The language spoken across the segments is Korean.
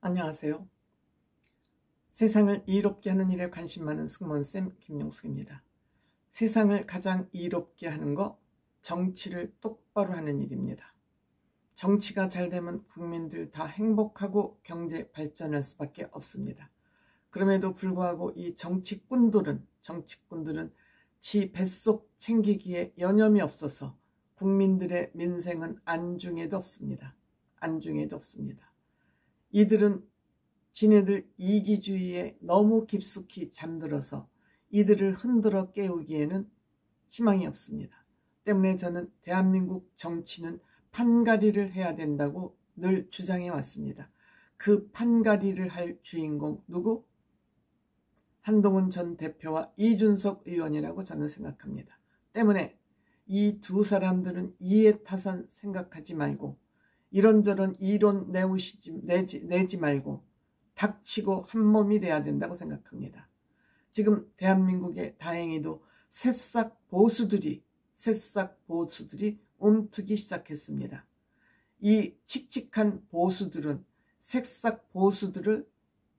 안녕하세요. 세상을 이롭게 하는 일에 관심 많은 승무원쌤 김용숙입니다. 세상을 가장 이롭게 하는 거, 정치를 똑바로 하는 일입니다. 정치가 잘 되면 국민들 다 행복하고 경제 발전할 수밖에 없습니다. 그럼에도 불구하고 이 정치꾼들은 지 뱃속 챙기기에 여념이 없어서 국민들의 민생은 안중에도 없습니다. 이들은 지네들 이기주의에 너무 깊숙이 잠들어서 이들을 흔들어 깨우기에는 희망이 없습니다. 때문에 저는 대한민국 정치는 판가리를 해야 된다고 늘 주장해 왔습니다. 그 판가리를 할 주인공 누구? 한동훈 전 대표와 이준석 의원이라고 저는 생각합니다. 때문에 이 두 사람들은 이해타산 생각하지 말고 이런저런 이론 내지 말고 닥치고 한몸이 돼야 된다고 생각합니다. 지금 대한민국에 다행히도 새싹 보수들이 움트기 시작했습니다. 이 칙칙한 보수들은 새싹 보수들을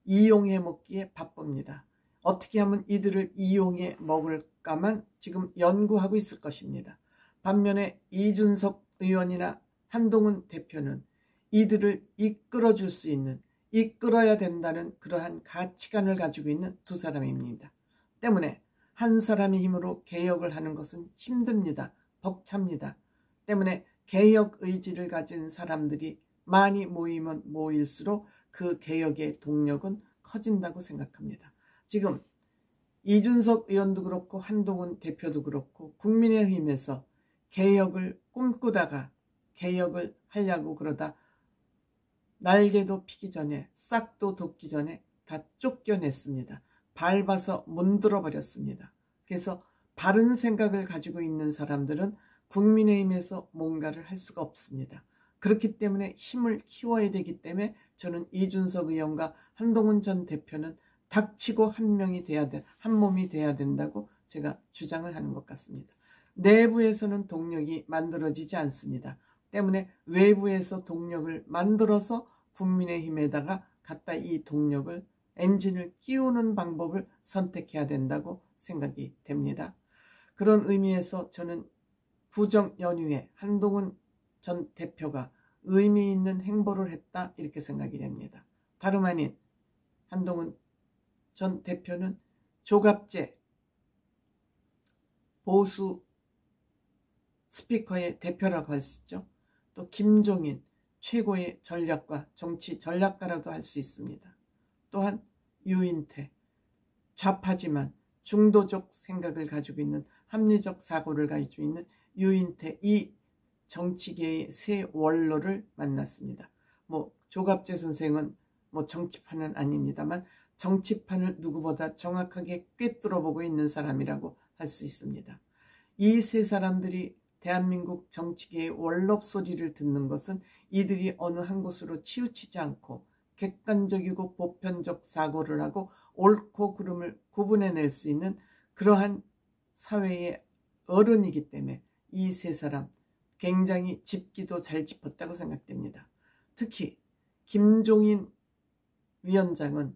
이용해 먹기에 바쁩니다. 어떻게 하면 이들을 이용해 먹을까만 지금 연구하고 있을 것입니다. 반면에 이준석 의원이나 한동훈 대표는 이들을 이끌어줄 수 있는, 이끌어야 된다는 그러한 가치관을 가지고 있는 두 사람입니다. 때문에 한 사람의 힘으로 개혁을 하는 것은 힘듭니다. 벅찹니다. 때문에 개혁 의지를 가진 사람들이 많이 모이면 모일수록 그 개혁의 동력은 커진다고 생각합니다. 지금 이준석 의원도 그렇고 한동훈 대표도 그렇고 국민의힘에서 개혁을 꿈꾸다가 개혁을 하려고 그러다 날개도 피기 전에 싹도 돋기 전에 다 쫓겨냈습니다. 밟아서 문들어 버렸습니다. 그래서 바른 생각을 가지고 있는 사람들은 국민의힘에서 뭔가를 할 수가 없습니다. 그렇기 때문에 힘을 키워야 되기 때문에 저는 이준석 의원과 한동훈 전 대표는 닥치고 한 몸이 돼야 된다고 제가 주장을 하는 것 같습니다. 내부에서는 동력이 만들어지지 않습니다. 때문에 외부에서 동력을 만들어서 국민의힘에다가 갖다 이 동력을 엔진을 끼우는 방법을 선택해야 된다고 생각이 됩니다. 그런 의미에서 저는 구정 연휴에 한동훈 전 대표가 의미 있는 행보를 했다 이렇게 생각이 됩니다. 다름 아닌 한동훈 전 대표는 조갑재 보수 스피커의 대표라고 할 수 있죠. 또 김종인 최고의 전략가, 정치 전략가라도 할 수 있습니다. 또한 유인태, 좌파지만 중도적 생각을 가지고 있는, 합리적 사고를 가지고 있는 유인태, 이 정치계의 새 원로를 만났습니다. 조갑재 선생은 정치판은 아닙니다만 정치판을 누구보다 정확하게 꿰뚫어보고 있는 사람이라고 할 수 있습니다. 이 세 사람들이 대한민국 정치계의 원롭 소리를 듣는 것은 이들이 어느 한 곳으로 치우치지 않고 객관적이고 보편적 사고를 하고 옳고 그름을 구분해낼 수 있는 그러한 사회의 어른이기 때문에 이 세 사람 굉장히 짚기도 잘 짚었다고 생각됩니다. 특히 김종인 위원장은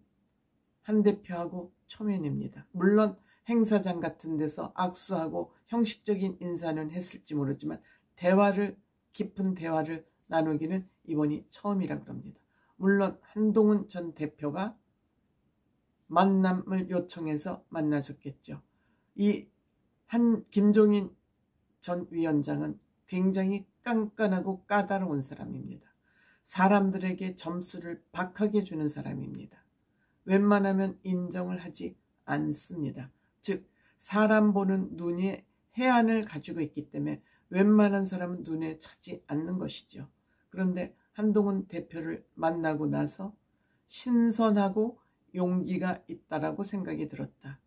한 대표하고 초면입니다. 물론 행사장 같은 데서 악수하고 형식적인 인사는 했을지 모르지만 깊은 대화를 나누기는 이번이 처음이라 그럽니다. 물론 한동훈 전 대표가 만남을 요청해서 만나셨겠죠. 김종인 전 위원장은 굉장히 깐깐하고 까다로운 사람입니다. 사람들에게 점수를 박하게 주는 사람입니다. 웬만하면 인정을 하지 않습니다. 즉 사람 보는 눈에 해안을 가지고 있기 때문에 웬만한 사람은 눈에 차지 않는 것이죠. 그런데 한동훈 대표를 만나고 나서 신선하고 용기가 있다라고 생각이 들었다.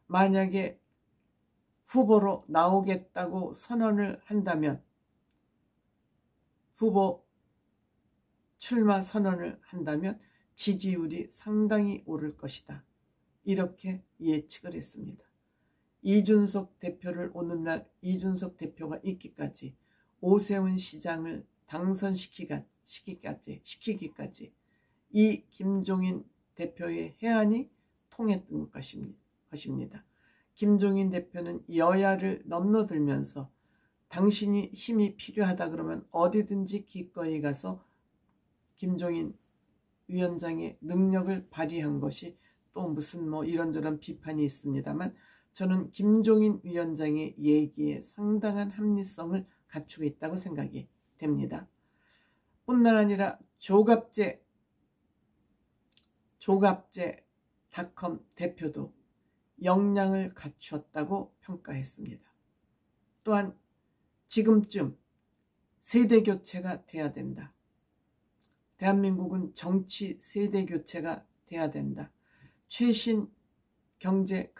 만약에 후보로 나오겠다고 선언을 한다면, 후보 출마 선언을 한다면 지지율이 상당히 오를 것이다. 이렇게 예측을 했습니다. 이준석 대표를 오는 날 이준석 대표가 있기까지 오세훈 시장을 당선시키기까지 이 김종인 대표의 해안이 통했던 것입니다. 김종인 대표는 여야를 넘나들면서 당신이 힘이 필요하다 그러면 어디든지 기꺼이 가서 김종인 위원장의 능력을 발휘한 것이 또 무슨 뭐 이런저런 비판이 있습니다만 저는 김종인 위원장의 얘기에 상당한 합리성을 갖추고 있다고 생각이 됩니다. 뿐만 아니라 조갑제닷컴 대표도 역량을 갖추었다고 평가했습니다. 또한 지금쯤 세대교체가 돼야 된다. 대한민국은 정치 세대교체가 돼야 된다. 최신 경제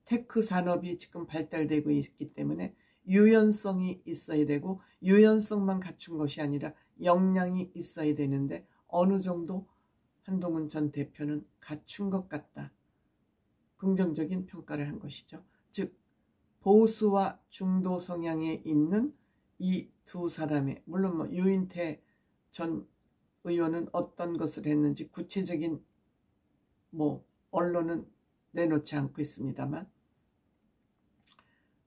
테크 산업이 지금 발달되고 있기 때문에 유연성이 있어야 되고 유연성만 갖춘 것이 아니라 역량이 있어야 되는데 어느 정도 한동훈 전 대표는 갖춘 것 같다. 긍정적인 평가를 한 것이죠. 즉 보수와 중도 성향에 있는 이 두 사람의 물론 뭐 유인태 전 의원은 어떤 것을 했는지 구체적인 언론은 내놓지 않고 있습니다만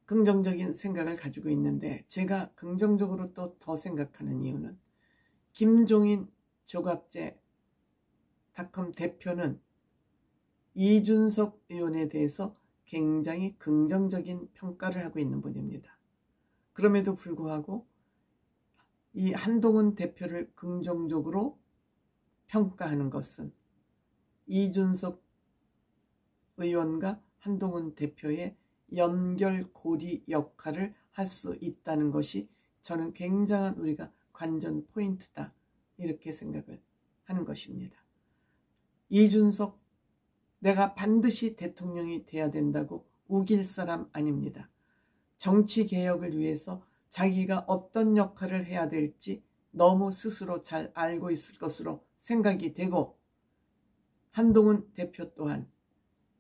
긍정적인 생각을 가지고 있는데 제가 긍정적으로 또 더 생각하는 이유는 김종인 조갑제 닷컴 대표는 이준석 의원에 대해서 굉장히 긍정적인 평가를 하고 있는 분입니다. 그럼에도 불구하고 이 한동훈 대표를 긍정적으로 평가하는 것은 이준석 의원과 한동훈 대표의 연결고리 역할을 할 수 있다는 것이 저는 굉장한 우리가 관전 포인트다 이렇게 생각을 하는 것입니다. 이준석 내가 반드시 대통령이 돼야 된다고 우길 사람 아닙니다. 정치개혁을 위해서 자기가 어떤 역할을 해야 될지 너무 스스로 잘 알고 있을 것으로 생각이 되고 한동훈 대표 또한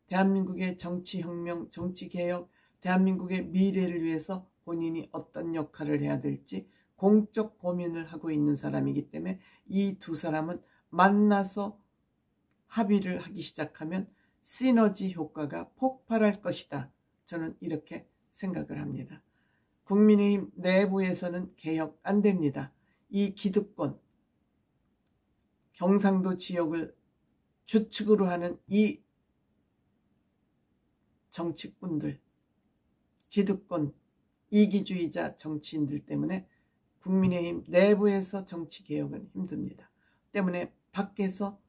대한민국의 정치혁명, 정치개혁, 대한민국의 미래를 위해서 본인이 어떤 역할을 해야 될지 공적 고민을 하고 있는 사람이기 때문에 이 두 사람은 만나서 합의를 하기 시작하면 시너지 효과가 폭발할 것이다. 저는 이렇게 생각을 합니다. 국민의힘 내부에서는 개혁 안 됩니다. 이 기득권, 경상도 지역을 주축으로 하는 이 정치꾼들, 기득권, 이기주의자 정치인들 때문에 국민의힘 내부에서 정치개혁은 힘듭니다. 때문에 밖에서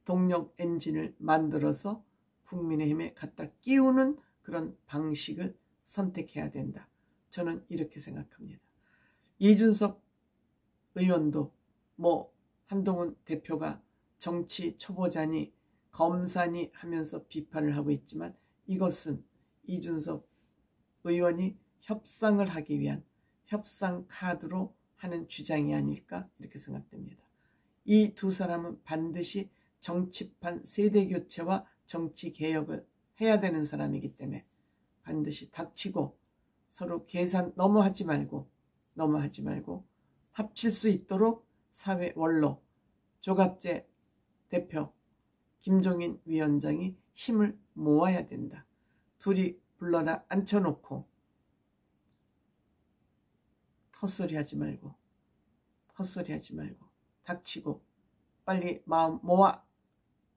동력 엔진을 만들어서 국민의힘에 갖다 끼우는 그런 방식을 선택해야 된다. 저는 이렇게 생각합니다. 이준석 의원도 한동훈 대표가 정치 초보자니 검사니 하면서 비판을 하고 있지만 이것은 이준석 의원이 협상을 하기 위한 협상 카드로 하는 주장이 아닐까 이렇게 생각됩니다. 이 두 사람은 반드시 정치판 세대교체와 정치개혁을 해야 되는 사람이기 때문에 반드시 닥치고 서로 계산 너무 하지 말고 합칠 수 있도록 사회 원로 조갑제 대표 김종인 위원장이 힘을 모아야 된다. 둘이 불러다 앉혀놓고 헛소리하지 말고 닥치고 빨리 마음 모아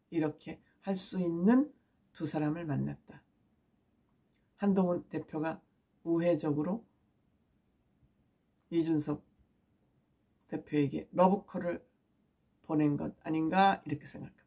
이렇게 할 수 있는 두 사람을 만났다. 한동훈 대표가 우회적으로 이준석 대표에게 러브콜을 보낸 것 아닌가 이렇게 생각합니다.